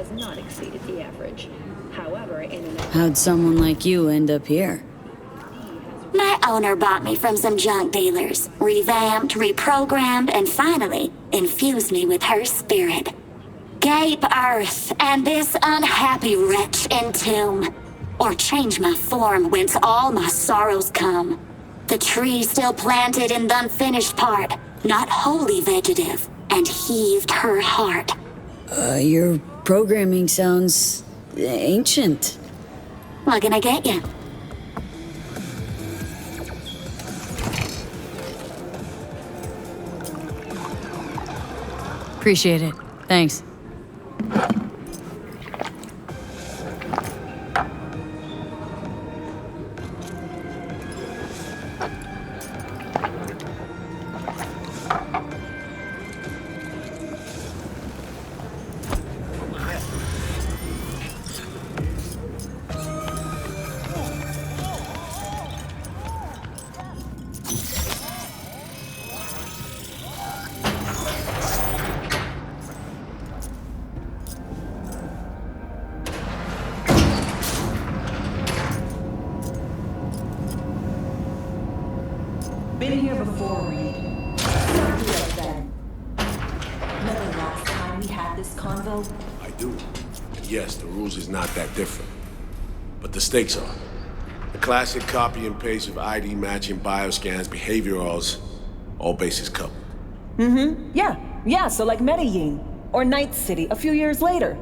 has not exceeded the average. However, in an How'd someone like you end up here? My owner bought me from some junk dealers, revamped, reprogrammed, and finally infused me with her spirit. Gape earth and this unhappy wretch entomb, or change my form whence all my sorrows come. The tree still planted in the unfinished part, not wholly vegetative, and heaved her heart. Your programming sounds ancient. What can I get you? Appreciate it. Thanks. Been here before, Reed. Not here then. Remember last time we had this convo? I do. Yes, the rules is not that different. But the stakes are. The classic copy and paste of ID matching bioscans, behaviorals, all bases covered. Yeah, so like Medellin. Or Night City a few years later.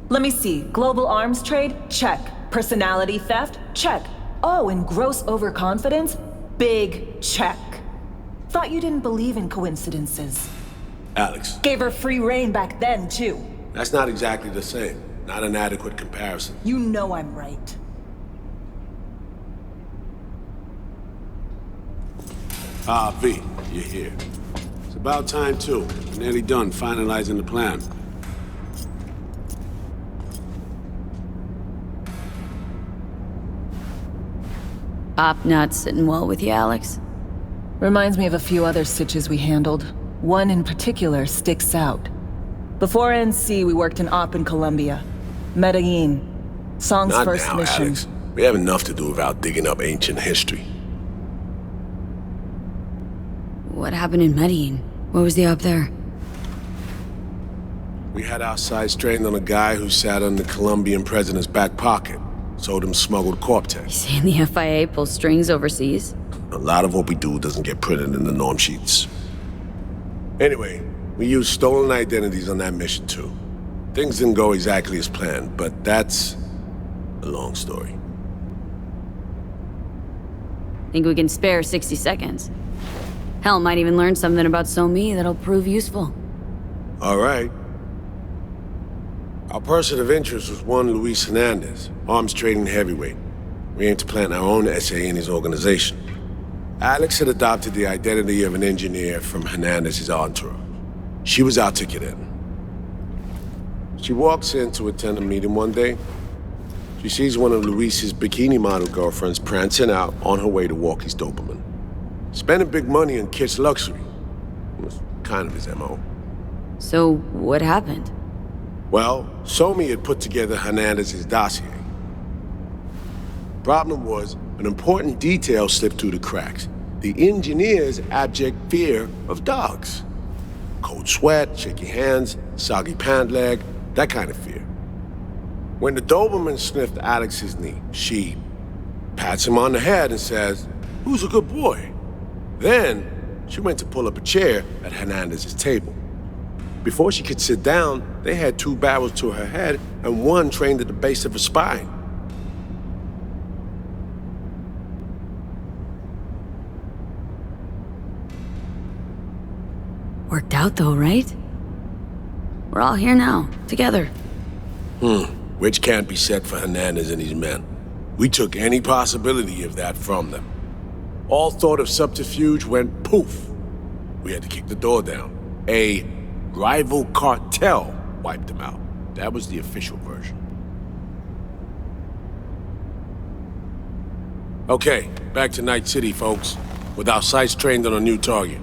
Let me see. Global arms trade? Check. Personality theft? Check. Oh, and gross overconfidence? Big check. Thought you didn't believe in coincidences. Alex. Gave her free reign back then, too. That's not exactly the same. Not an adequate comparison. You know I'm right. V, you're here. It's about time, too. We're nearly done finalizing the plan. Op not sitting well with you, Alex? Reminds me of a few other stitches we handled. One in particular sticks out. Before NC, we worked in Op in Colombia. Medellin. Song's Not first now, mission. Alex. We have enough to do without digging up ancient history. What happened in Medellin? What was the op there? We had our sights trained on a guy who sat on the Colombian president's back pocket. Sold him smuggled Corp-Tex. Saying the FIA pulls strings overseas? A lot of what we do doesn't get printed in the norm sheets. Anyway, we used stolen identities on that mission too. Things didn't go exactly as planned, but that's a long story. Think we can spare 60 seconds? Hell, might even learn something about So-Me that'll prove useful. All right. Our person of interest was one Luis Hernandez, arms trading heavyweight. We aim to plant our own SA in his organization. Alex had adopted the identity of an engineer from Hernandez's entourage. She was our ticket in. She walks in to attend a meeting one day. She sees one of Luis's bikini model girlfriends prancing out on her way to walk his Doberman. Spending big money on kids' luxury. It was kind of his MO. So, what happened? Well, So-Me had put together Hernandez's dossier. Problem was, an important detail slipped through the cracks. The engineer's abject fear of dogs. Cold sweat, shaky hands, soggy pant leg, that kind of fear. When the Doberman sniffed Alex's knee, she pats him on the head and says, "Who's a good boy?" Then, she went to pull up a chair at Hernandez's table. Before she could sit down, they had 2 barrels to her head and one trained at the base of her spine. Worked out though, right? We're all here now, together. Which can't be said for Hernandez and his men. We took any possibility of that from them. All thought of subterfuge went poof. We had to kick the door down. A rival cartel wiped them out. That was the official version. Okay, back to Night City, folks. With our sights trained on a new target.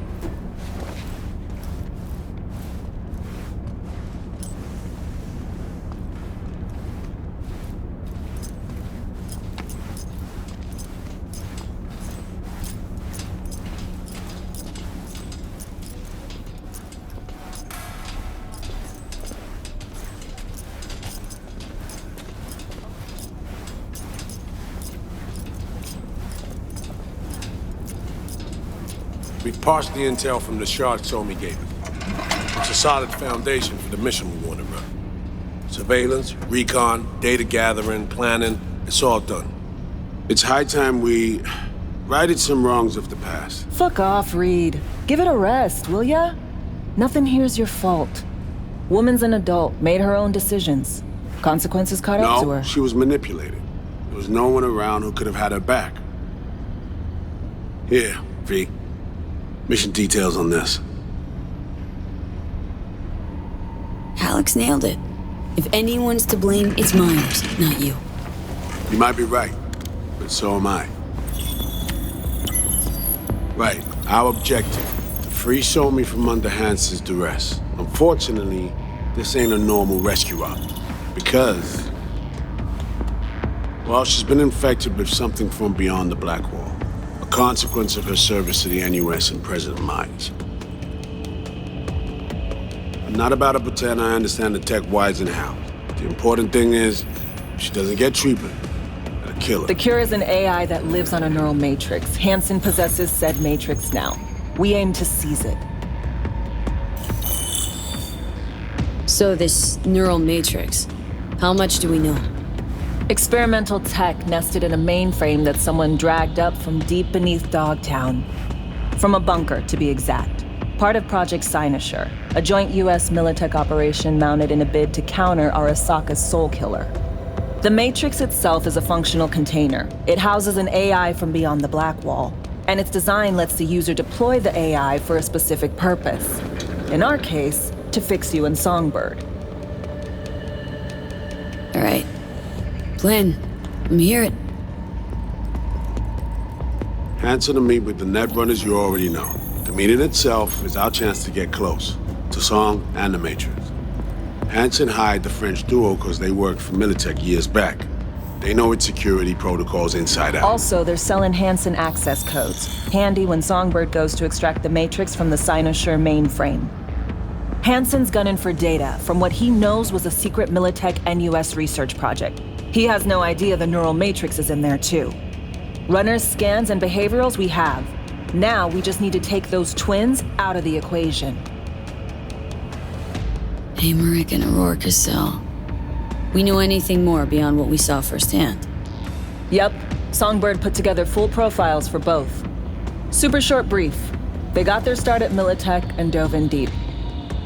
We've parsed the intel from the shard Somi gave us. It's a solid foundation for the mission we want to run. Surveillance, recon, data gathering, planning, it's all done. It's high time we righted some wrongs of the past. Fuck off, Reed. Give it a rest, will ya? Nothing here's your fault. Woman's an adult, made her own decisions. Consequences caught up to No, her. she was manipulated. There was no one around who could have had her back. Here, V. Mission details on this. Alex nailed it. If anyone's to blame, it's Myers, not you. You might be right, but so am I. Right, our objective, to free Somi from under Hansen's duress. Unfortunately, this ain't a normal rescue op, because, well, she's been infected with something from beyond the Black Wall, a consequence of her service to the NUS and President Myers. I'm not about to pretend I understand the tech whys and hows. The important thing is, if she doesn't get treatment, it'll kill her. The cure is an AI that lives on a neural matrix. Hansen possesses said matrix now. We aim to seize it. So this neural matrix, how much do we know? Experimental tech nested in a mainframe that someone dragged up from deep beneath Dogtown. From a bunker, to be exact. Part of Project Cynosure, a joint US Militech operation mounted in a bid to counter Arasaka's soul killer. The Matrix itself is a functional container. It houses an AI from beyond the Black Wall, and its design lets the user deploy the AI for a specific purpose. In our case, to fix you and Songbird. All right. Plan. Let me hear it. Hansen to meet with the Netrunners you already know. The meeting itself is our chance to get close, to Song and the Matrix. Hansen hired the French duo because they worked for Militech years back. They know its security protocols inside out. Also, they're selling Hansen access codes, handy when Songbird goes to extract the Matrix from the Cynosure mainframe. Hansen's gunning for data from what he knows was a secret Militech NUS research project. He has no idea the neural matrix is in there too. Runners, scans, and behaviorals we have. Now we just need to take those twins out of the equation. Amaric and Aurora Cassell. We know anything more beyond what we saw firsthand? Yep, Songbird put together full profiles for both. Super short brief. They got their start at Militech and dove in deep.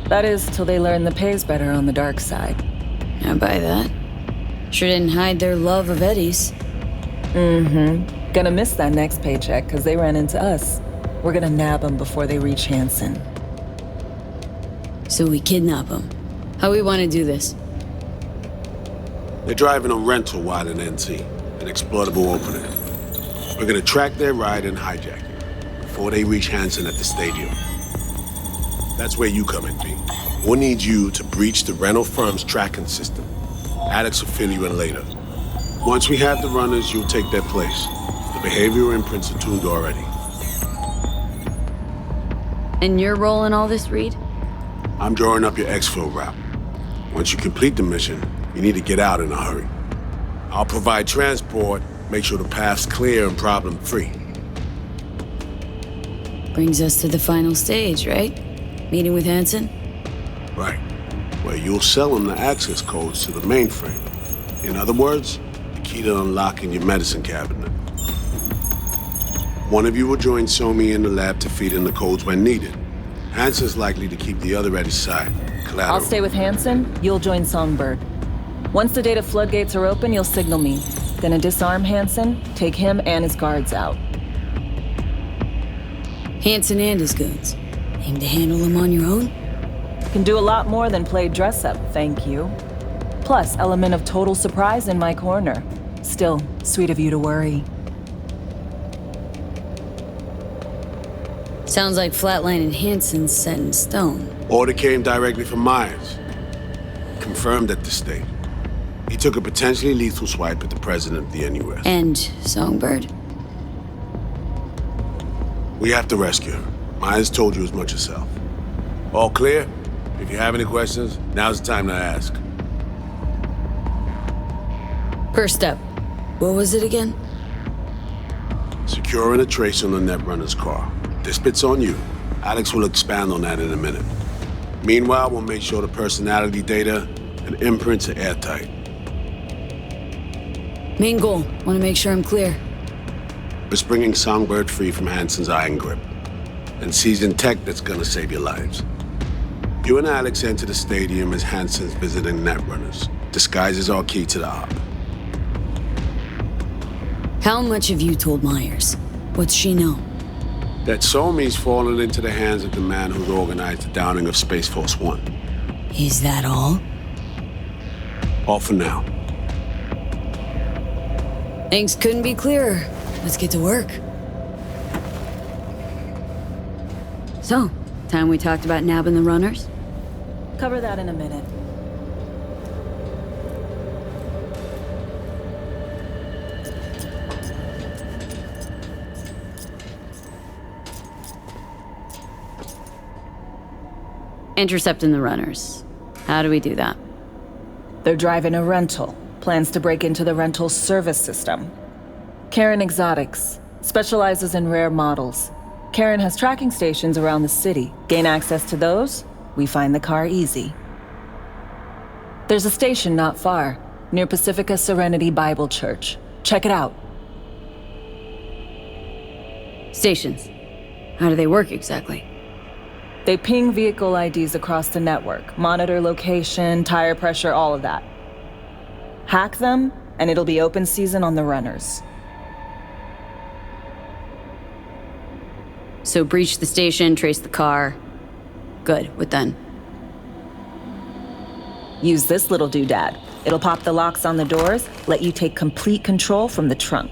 That is, till they learned the pay's better on the dark side. I buy that. Sure didn't hide their love of Eddie's. Mm-hmm. Gonna miss that next paycheck, because they ran into us. We're gonna nab them before they reach Hansen. So we kidnap them. How we want to do this? They're driving a rental while in NC, an exploitable opening. We're gonna track their ride and hijack it before they reach Hansen at the stadium. That's where you come in, V. We'll need you to breach the rental firm's tracking system. Alex will fill you in later. Once we have the runners, you'll take their place. The behavioral imprints are tuned already. And your role in all this, Reed? I'm drawing up your exfil route. Once you complete the mission, you need to get out in a hurry. I'll provide transport, make sure the path's clear and problem-free. Brings us to the final stage, right? Meeting with Hansen? Right. Where you'll sell them the access codes to the mainframe. In other words, the key to unlocking your medicine cabinet. One of you will join Somi in the lab to feed in the codes when needed. Hansen's likely to keep the other at his side. Collateral. I'll stay with Hansen, you'll join Songbird. Once the data floodgates are open, you'll signal me. Gonna disarm Hansen, take him and his guards out. Hansen and his goons. Aim to handle them on your own? Can do a lot more than play dress-up, thank you. Plus, element of total surprise in my corner. Still, sweet of you to worry. Sounds like Flatline and Hansen's set in stone. Order came directly from Myers. Confirmed at the state. He took a potentially lethal swipe at the president of the NUS. And Songbird. We have to rescue her. Myers told you as much herself. All clear? If you have any questions, now's the time to ask. First step. What was it again? Securing a trace on the Netrunner's car. This bit's on you. Alex will expand on that in a minute. Meanwhile, we'll make sure the personality data and imprints are airtight. Main goal. Want to make sure I'm clear. It's bringing Songbird free from Hansen's iron grip. And seasoned tech that's gonna save your lives. You and Alex enter the stadium as Hansen's visiting netrunners. Disguise is our key to the op. How much have you told Myers? What's she know? That Somi's fallen into the hands of the man who's organized the downing of Space Force One. Is that all? All for now. Things couldn't be clearer. Let's get to work. So, time we talked about nabbing the runners? Cover that in a minute. Intercepting the runners. How do we do that? They're driving a rental. Plans to break into the rental service system. Karen Exotics specializes in rare models. Karen has tracking stations around the city. Gain access to those, we find the car easy. There's a station not far, near Pacifica Serenity Bible Church. Check it out. Stations. How do they work exactly? They ping vehicle IDs across the network, monitor location, tire pressure, all of that. Hack them, and it'll be open season on the runners. So breach the station, trace the car. Good, what then? Use this little doodad. It'll pop the locks on the doors, let you take complete control from the trunk.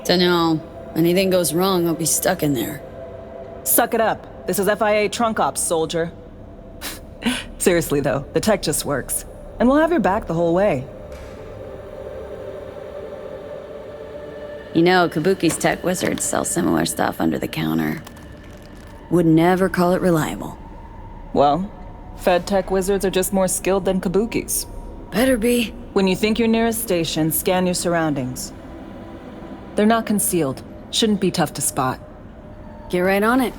Dunno. Anything goes wrong, I'll be stuck in there. Suck it up. This is FIA trunk ops, soldier. Seriously though, the tech just works. And we'll have your back the whole way. You know, Kabuki's tech wizards sell similar stuff under the counter. Would never call it reliable. Well, Fed tech wizards are just more skilled than Kabukis. Better be. When you think you're near a station, scan your surroundings. They're not concealed. Shouldn't be tough to spot. Get right on it.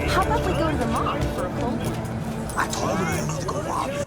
How about we go to the mall for a cold one? I told him not to go rob you.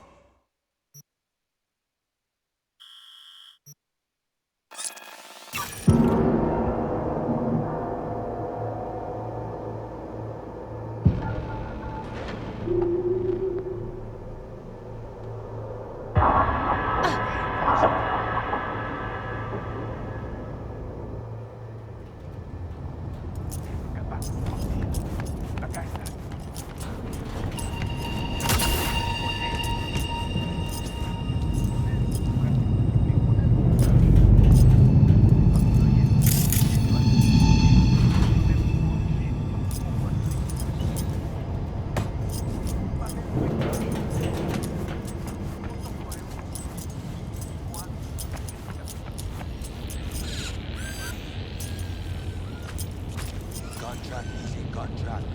Contract is a contract.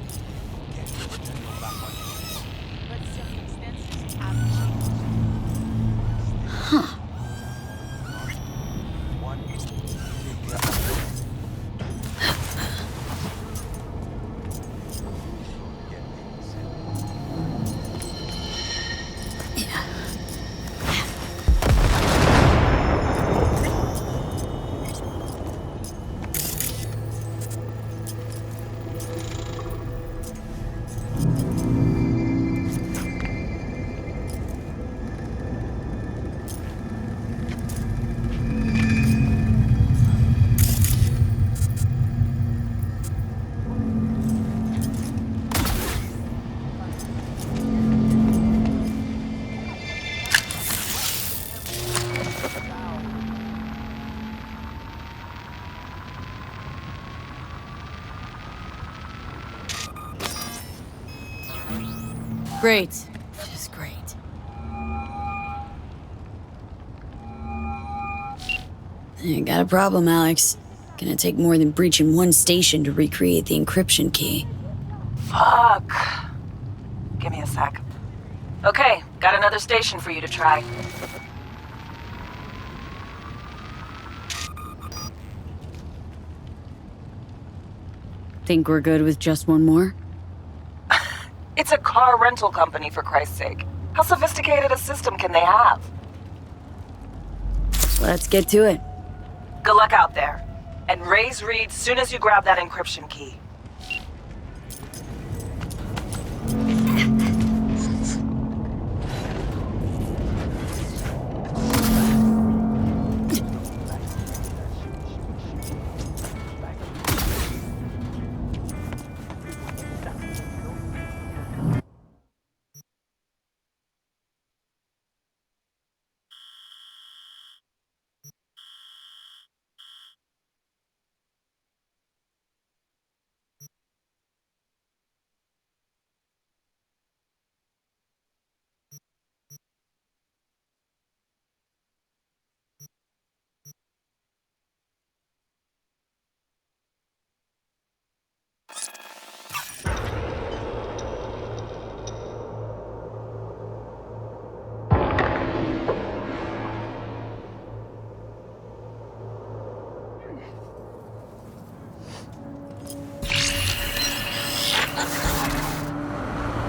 Can't put your name back on it. But circumstances have changed. Huh. One is to take care of Great. Just great. You got a problem, Alex. Gonna take more than breaching one station to recreate the encryption key. Fuck. Give me a sec. Okay, got another station for you to try. Think we're good with just one more? It's a car rental company, for Christ's sake. How sophisticated a system can they have? Let's get to it. Good luck out there. And raise Reed soon as you grab that encryption key.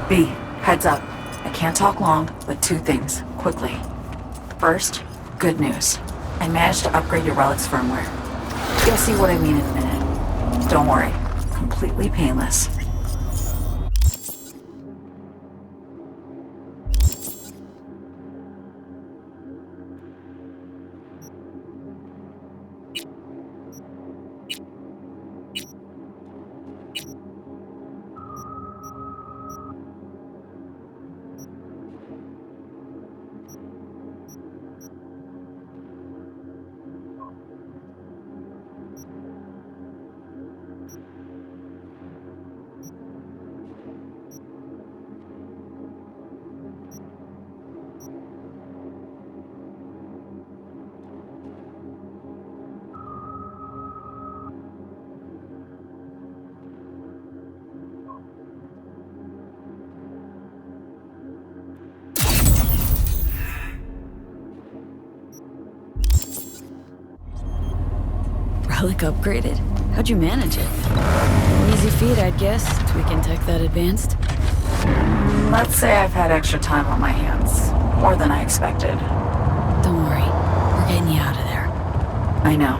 B, heads up. I can't talk long, but two things, quickly. First, good news. I managed to upgrade your relic's firmware. You'll see what I mean in a minute. Don't worry, completely painless. Relic upgraded? How'd you manage it? Easy feat, I'd guess, tweaking tech that advanced. Let's say I've had extra time on my hands. More than I expected. Don't worry, we're getting you out of there. I know.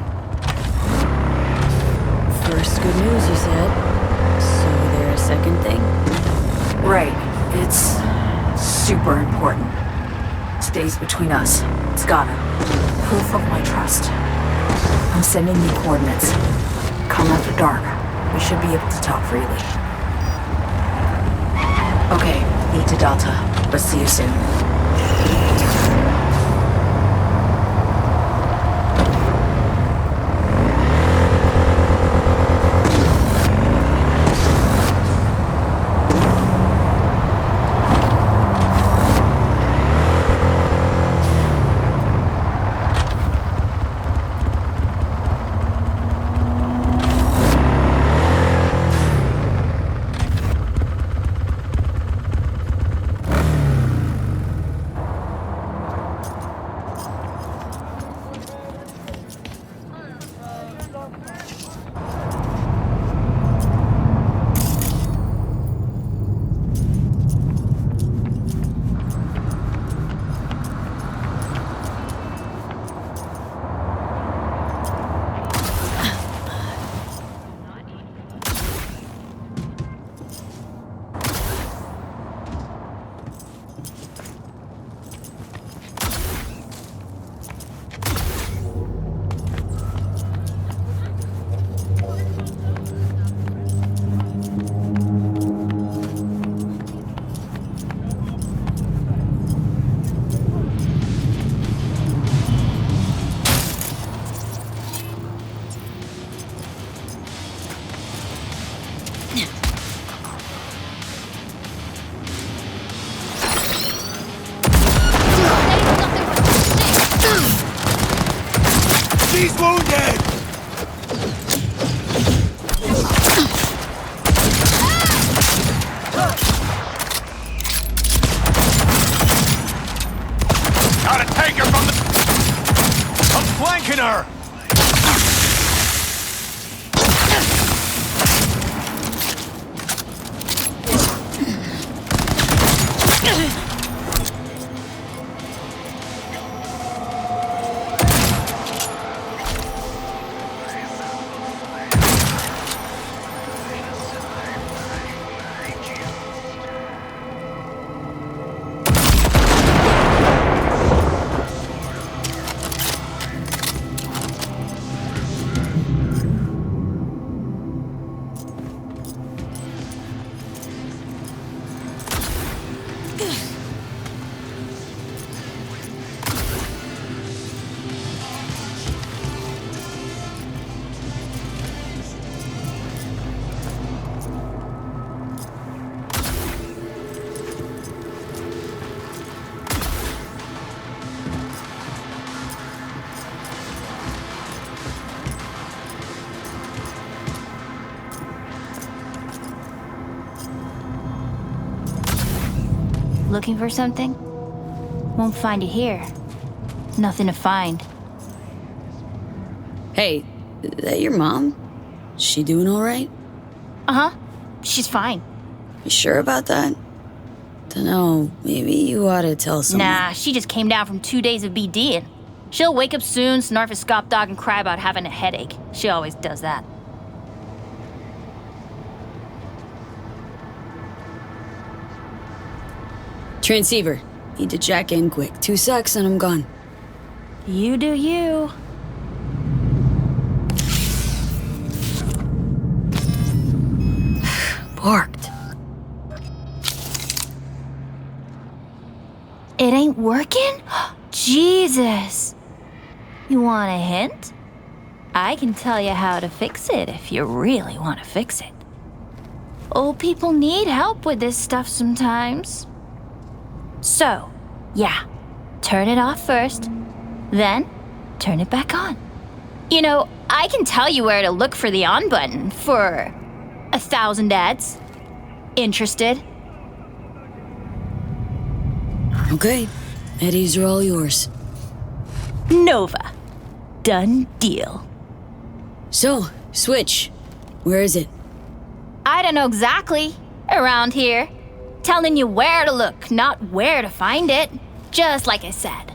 First good news, you said. So there a second thing? Right. It's super important. Stays between us. It's gotta. Proof of my trust. I'm sending you coordinates. Come after dark. We should be able to talk freely. Okay, E to Delta. Let's see you soon. She's wounded! Gotta take her from the... I'm flanking her! Looking for something? Won't find it here. Nothing to find. Hey, is that your mom? She doing all right? Uh-huh. She's fine. You sure about that? Dunno, maybe you ought to tell someone. Nah, she just came down from 2 days of BDing. She'll wake up soon, snarf a scop dog, and cry about having a headache. She always does that. Transceiver. Need to jack in quick. 2 secs and I'm gone. You do you. Parked. It ain't working? Jesus. You want a hint? I can tell you how to fix it if you really want to fix it. Old people need help with this stuff sometimes. So, yeah, turn it off first, then turn it back on. You know, I can tell you where to look for the on button for 1,000 ads. Interested? Okay, Eddies are all yours. Nova. Done deal. So, Switch. Where is it? I don't know exactly. Around here. Telling you where to look, not where to find it. Just like I said.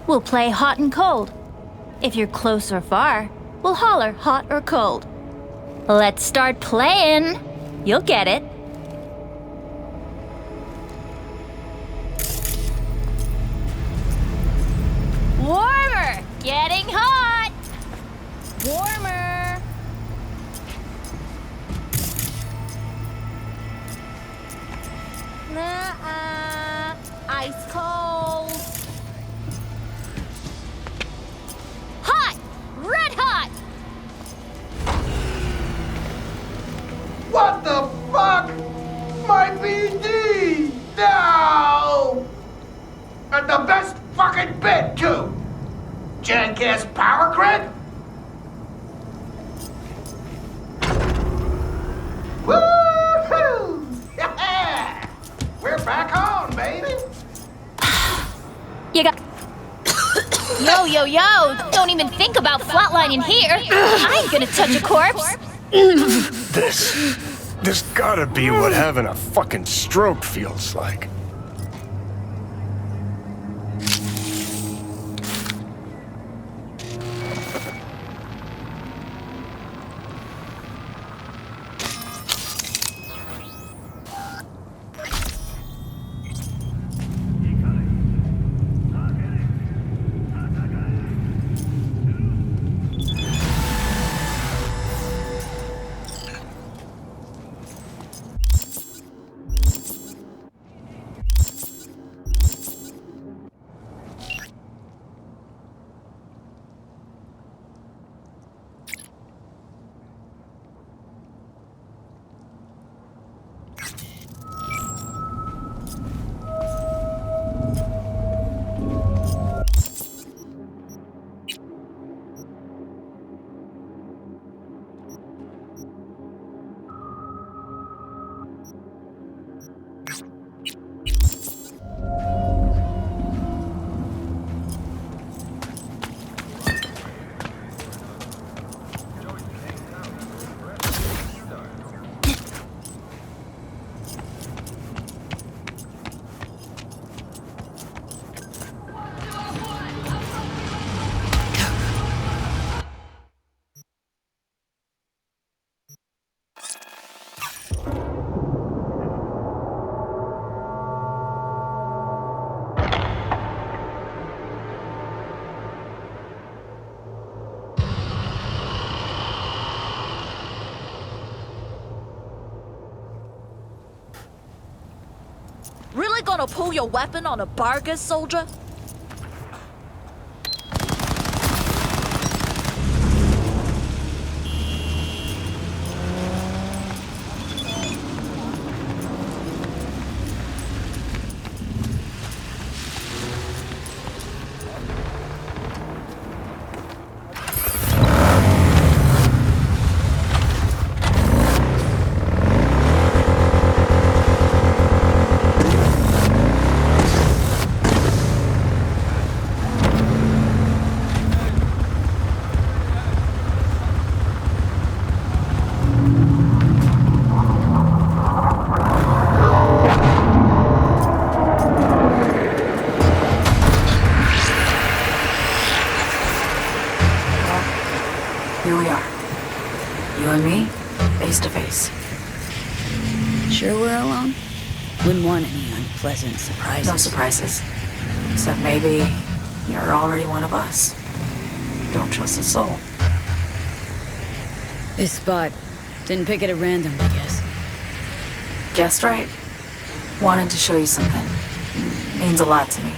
We'll play hot and cold. If you're close or far, we'll holler hot or cold. Let's start playing. You'll get it. Warmer! Getting hot! Warmer! Nuh-uh. Ice cold. Hot! Red hot! What the fuck? My BD! No! And the best fucking bit, too! Jackass power grid? Woo-hoo! Yeah! We're back on, baby! You got... Yo! Don't even think about flatlining here. I ain't gonna touch a corpse. This gotta be what having a fucking stroke feels like. really gonna pull your weapon on a Bargus soldier? Here we are. You and me, face to face. Sure we're alone? Wouldn't want any unpleasant surprises. No surprises. Except maybe you're already one of us. Don't trust a soul. This spot. Didn't pick it at random, I guess. Guessed right. Wanted to show you something. Means a lot to me.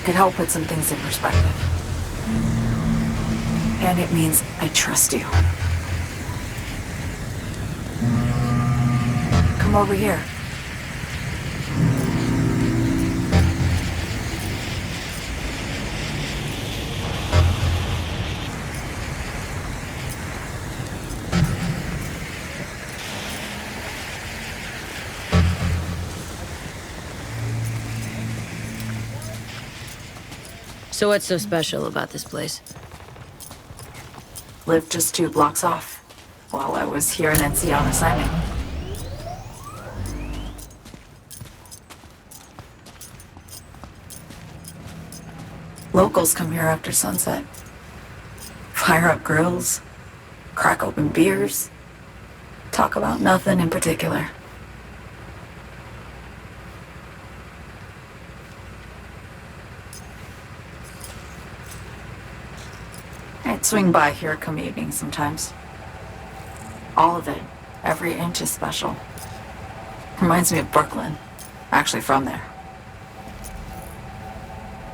Could help put some things in perspective. And it means I trust you. Come over here. So what's so special about this place? Lived just 2 blocks off, while I was here in NC on assignment. Locals come here after sunset. Fire up grills, crack open beers, talk about nothing in particular. I'd swing by here come evening sometimes. All of it, every inch is special. Reminds me of Brooklyn. Actually from there.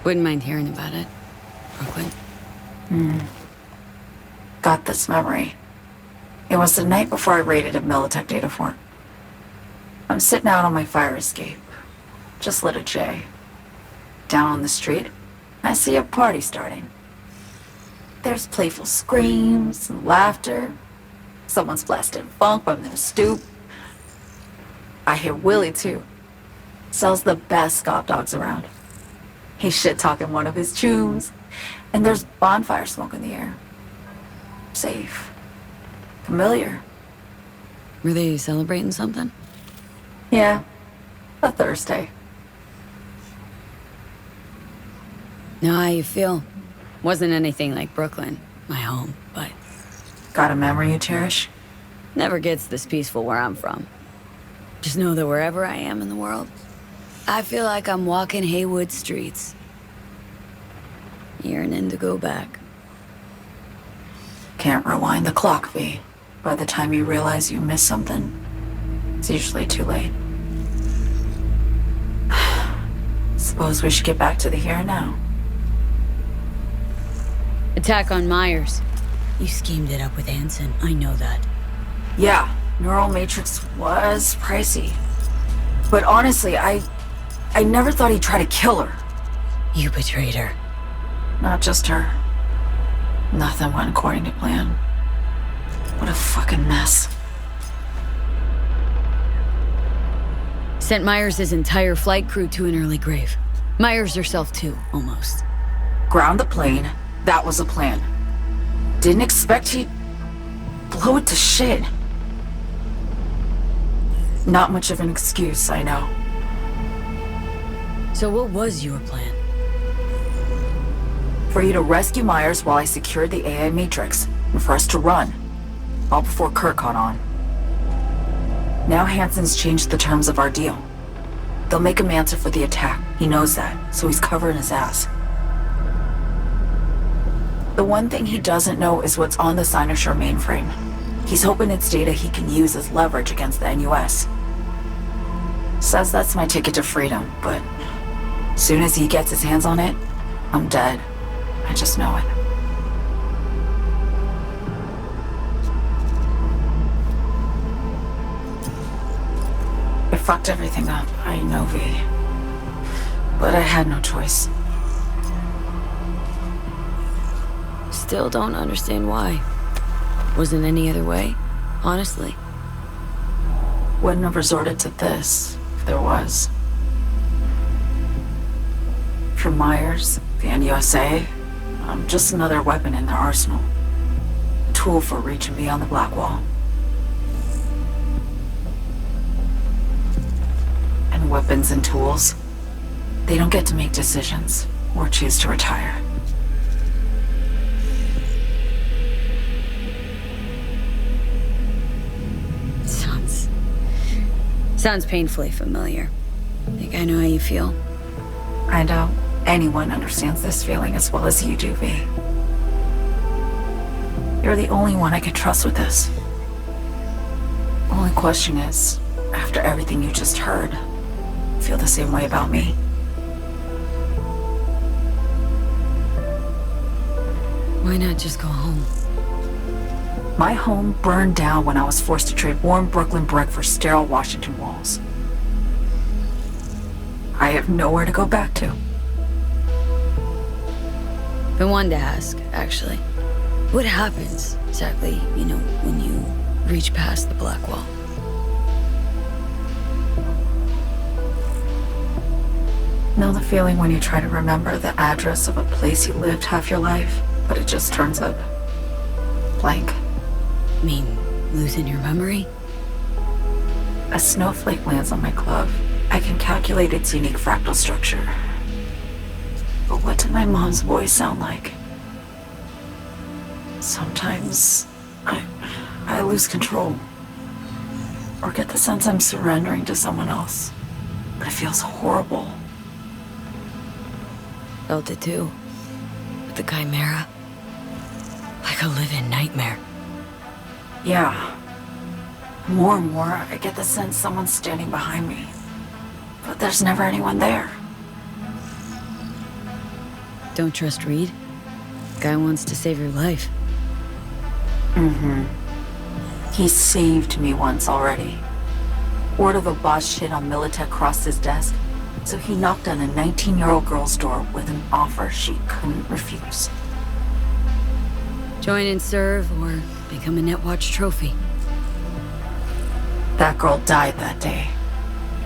Wouldn't mind hearing about it. Brooklyn. Got this memory. It was the night before I raided a Militech data fort. I'm sitting out on my fire escape. Just lit a J. Down on the street, I see a party starting. There's playful screams and laughter. Someone's blasting funk from their stoop. I hear Willie, too. Sells the best scop dogs around. He's shit-talking one of his chooms. And there's bonfire smoke in the air. Safe. Familiar. Were they celebrating something? Yeah. A Thursday. Know how you feel? Wasn't anything like Brooklyn, my home, but... Got a memory you cherish? Never gets this peaceful where I'm from. Just know that wherever I am in the world, I feel like I'm walking Haywood streets. Yearning to go back. Can't rewind the clock, V. By the time you realize you missed something, it's usually too late. Suppose we should get back to the here and now. Attack on Myers. You schemed it up with Hansen, I know that. Yeah, Neural Matrix was pricey. But honestly, I never thought he'd try to kill her. You betrayed her. Not just her. Nothing went according to plan. What a fucking mess. Sent Myers' entire flight crew to an early grave. Myers herself too, almost. Ground the plane. That was the plan. Didn't expect he'd blow it to shit. Not much of an excuse, I know. So what was your plan? For you to rescue Myers while I secured the AI Matrix, and for us to run. All before Kurt caught on. Now Hansen's changed the terms of our deal. They'll make him answer for the attack. He knows that, so he's covering his ass. The one thing he doesn't know is what's on the Cynosure mainframe. He's hoping it's data he can use as leverage against the NUS. Says that's my ticket to freedom, but as soon as he gets his hands on it, I'm dead. I just know it. I fucked everything up, I know, V. But I had no choice. Still don't understand why. Wasn't any other way, honestly. Wouldn't have resorted to this if there was. For Myers, the NUSA, I'm just another weapon in their arsenal. A tool for reaching beyond the Black Wall. And weapons and tools, they don't get to make decisions or choose to retire. Sounds painfully familiar. Think I know how you feel. I doubt anyone understands this feeling as well as you do, V. You're the only one I can trust with this. Only question is, after everything you just heard, feel the same way about me? Why not just go home? My home burned down when I was forced to trade warm Brooklyn brick for sterile Washington walls. I have nowhere to go back to. Been wanting to ask, actually. What happens exactly, when you reach past the Black Wall? Know the feeling when you try to remember the address of a place you lived half your life, but it just turns up blank? Mean losing your memory? A snowflake lands on my glove. I can calculate its unique fractal structure. But what did my mom's voice sound like? Sometimes I lose control. Or get the sense I'm surrendering to someone else. But it feels horrible. Felt it too. With the Chimera. Like a living nightmare. Yeah. More and more, I get the sense someone's standing behind me. But there's never anyone there. Don't trust Reed? Guy wants to save your life. Mm-hmm. He saved me once already. Word of a boss shit on Militech crossed his desk, so he knocked on a 19-year-old girl's door with an offer she couldn't refuse. Join and serve, or become a Netwatch trophy. That girl died that day.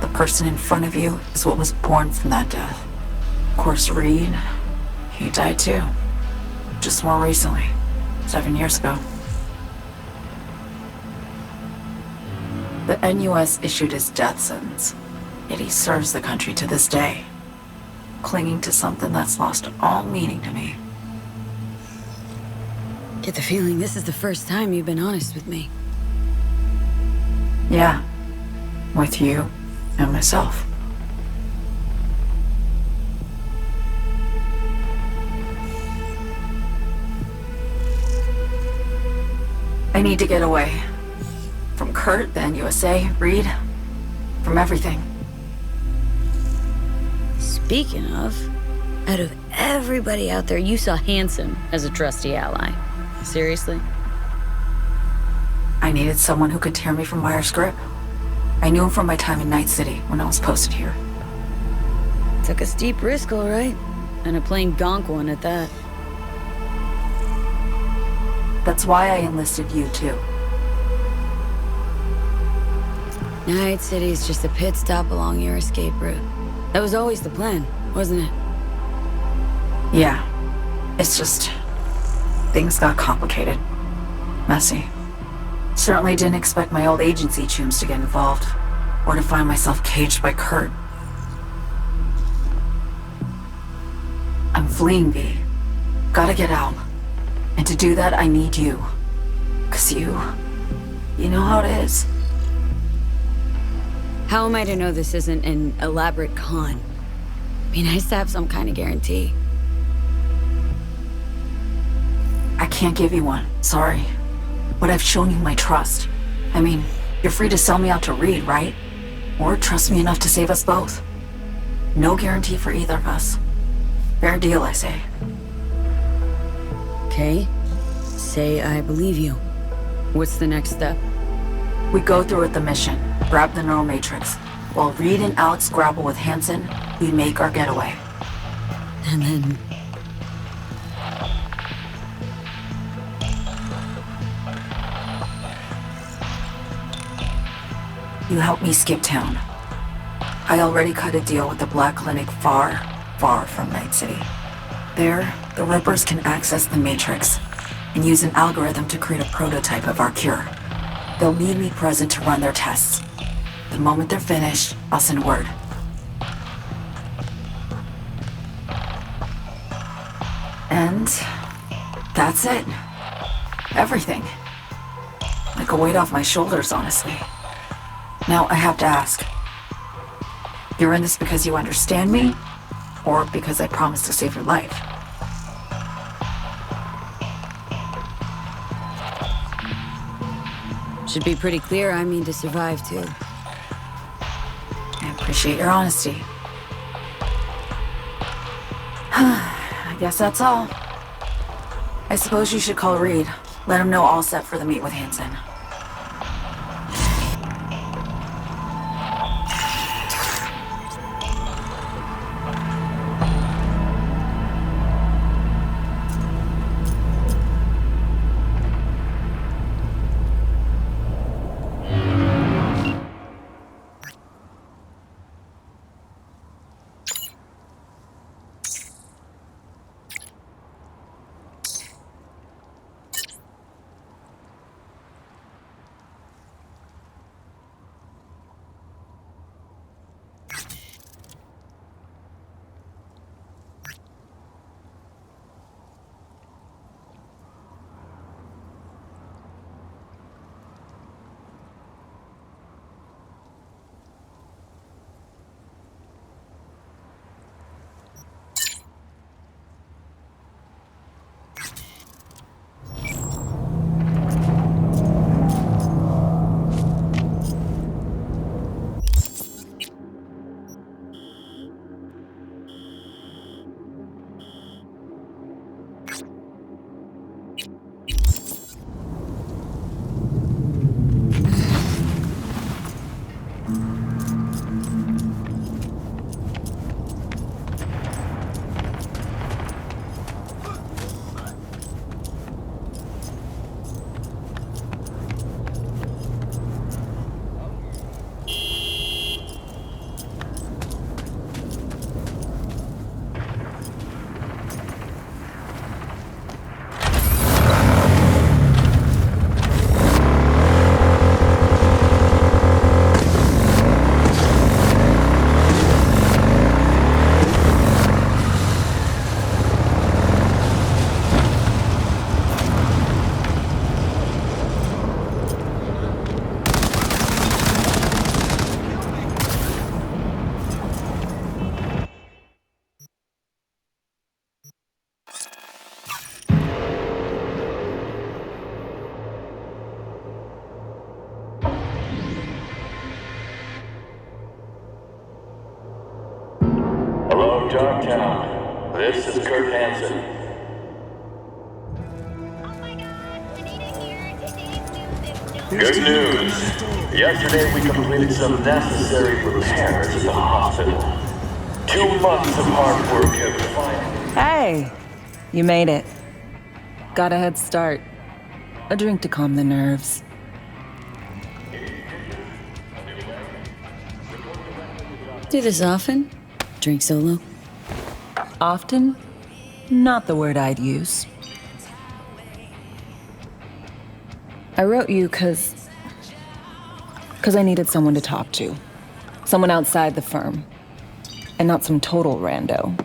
The person in front of you is what was born from that death. Of course, Reed, he died too. Just more recently. 7 years ago. The NUS issued his death sentence, yet he serves the country to this day, clinging to something that's lost all meaning to me. Get the feeling this is the first time you've been honest with me. Yeah, with you and myself. I need to get away. From Kurt, the NUSA, Reed, from everything. Speaking of, out of everybody out there, you saw Handsome as a trusty ally. Seriously? I needed someone who could tear me from Myers' grip. I knew him from my time in Night City when I was posted here. Took a steep risk, all right. And a plain gonk one at that. That's why I enlisted you, too. Night City's just a pit stop along your escape route. That was always the plan, wasn't it? Yeah. It's just... things got complicated. Messy. Certainly didn't expect my old agency chooms to get involved. Or to find myself caged by Kurt. I'm fleeing, V. Gotta get out. And to do that, I need you. 'Cause you know how it is. How am I to know this isn't an elaborate con? Be nice to have some kind of guarantee. I can't give you one, sorry. But I've shown you my trust. I mean, you're free to sell me out to Reed, right? Or trust me enough to save us both. No guarantee for either of us. Fair deal, I say. Okay. Say I believe you. What's the next step? We go through with the mission, grab the neural matrix. While Reed and Alex grapple with Hansen, we make our getaway. And then... You help me skip town. I already cut a deal with the Black Clinic far, far from Night City. There, the Rippers can access the Matrix and use an algorithm to create a prototype of our cure. They'll need me present to run their tests. The moment they're finished, I'll send word. And that's it. Everything. Like a weight off my shoulders, honestly. Now, I have to ask. You're in this because you understand me? Or because I promised to save your life? Should be pretty clear I mean to survive, too. I appreciate your honesty. I guess that's all. I suppose you should call Reed. Let him know all set for the meet with Hansen. Hello, Darktown. This is Kurt Hansen. Good news. Yesterday we completed some necessary repairs at the hospital. 2 months of hard work have finally... Hey, you made it. Got a head start. A drink to calm the nerves. Do this often? Drink solo? Often? Not the word I'd use. I wrote you cause I needed someone to talk to. Someone outside the firm. And not some total rando.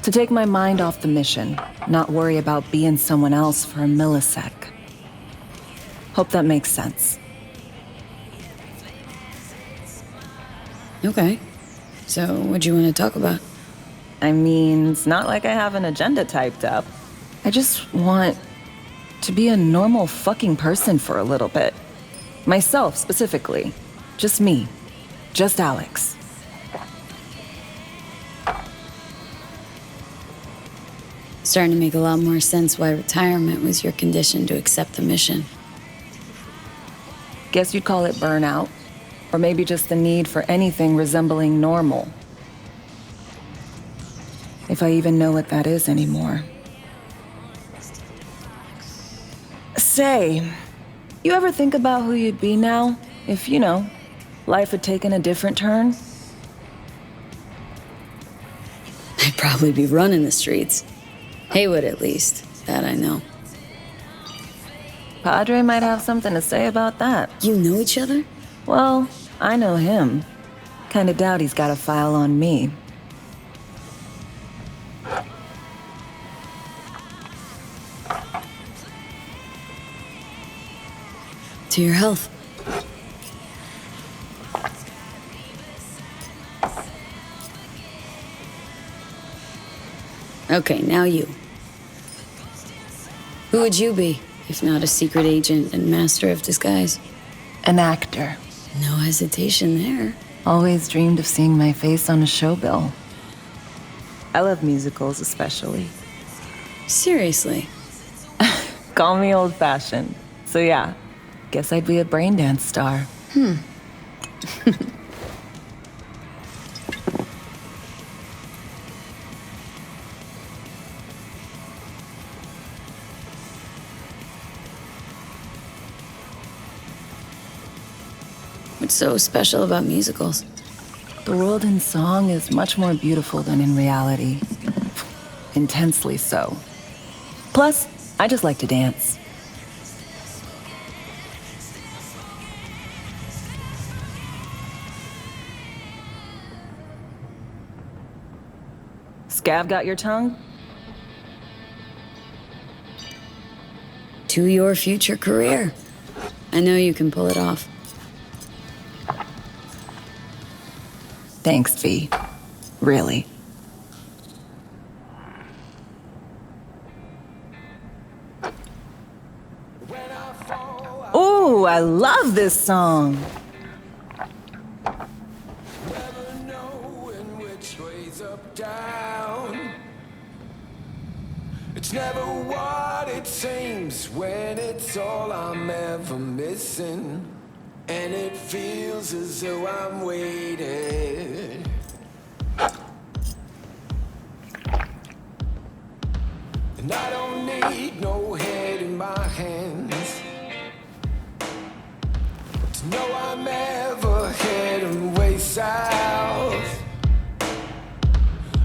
To take my mind off the mission, not worry about being someone else for a millisec. Hope that makes sense. Okay. So, what do you want to talk about? I mean, it's not like I have an agenda typed up. I just want to be a normal fucking person for a little bit. Myself, specifically. Just me. just Alex. Starting to make a lot more sense why retirement was your condition to accept the mission. Guess you'd call it burnout. Or maybe just the need for anything resembling normal. If I even know what that is anymore. Say, you ever think about who you'd be now if, life had taken a different turn? I'd probably be running the streets. Haywood, at least. That I know. Padre might have something to say about that. You know each other? Well, I know him. Kinda doubt he's got a file on me. To your health. Okay, now you. Who would you be, if not a secret agent and master of disguise? An actor. No hesitation there. Always dreamed of seeing my face on a show bill. I love musicals especially. Seriously? Call me old-fashioned. So yeah, guess I'd be a braindance star. What's so special about musicals? The world in song is much more beautiful than in reality. Intensely so. Plus, I just like to dance. Scav got your tongue? To your future career. I know you can pull it off. Thanks, V. Really. Ooh, I love this song. Never knowing which way's up, down. It's never what it seems when it's all I'm ever missing. And it feels as though I'm waiting. And I don't need no head in my hands to know I'm ever heading way south.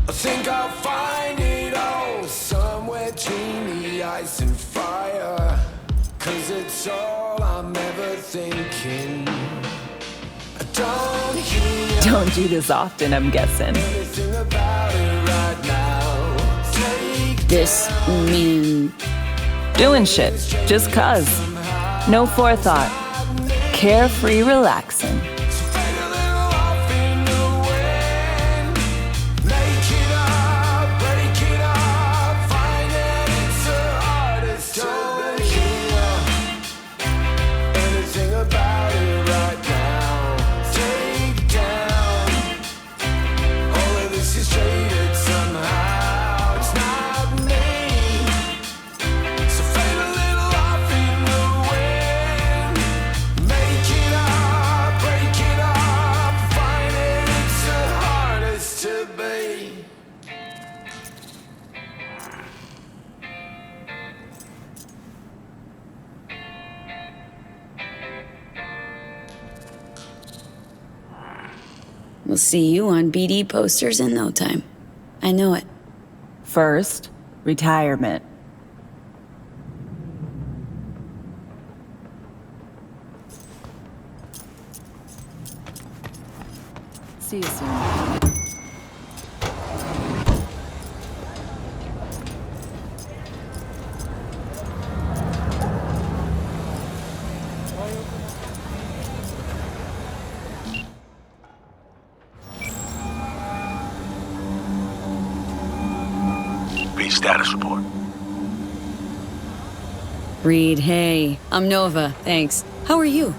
I think I'll find it all somewhere between the ice and fire. 'Cause it's all I'm ever thinking. I don't hear Don't do this often, I'm guessing. anything about it right now. Take This mean Doing shit, just cuz. No forethought. Carefree relaxing. fade a little off in the wind. Make it up, break it up. Find that it's the hardest to hear anything about it right now. Take down all of this is traded somehow. It's not me. So fade a little off in the wind. Make it up, break it up. Find it, it's the hardest to be. we'll see you on BD posters in no time. I know it. First, retirement. See you soon. B status report. Reed, hey. I'm Nova, thanks. How are you?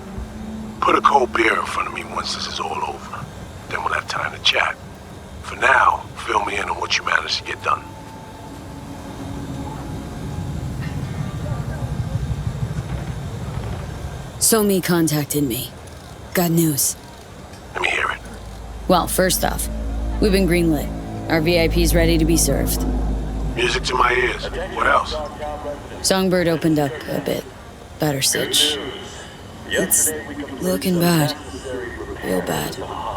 Put a cold beer in front of me once this is all over. have time to chat. For now, fill me in on what you managed to get done. Somi contacted me. Got news. Let me hear it. Well, first off, we've been greenlit. Our VIP's ready to be served. Music to my ears. What else? Songbird opened up a bit. Better sitch. It's looking bad. Real bad.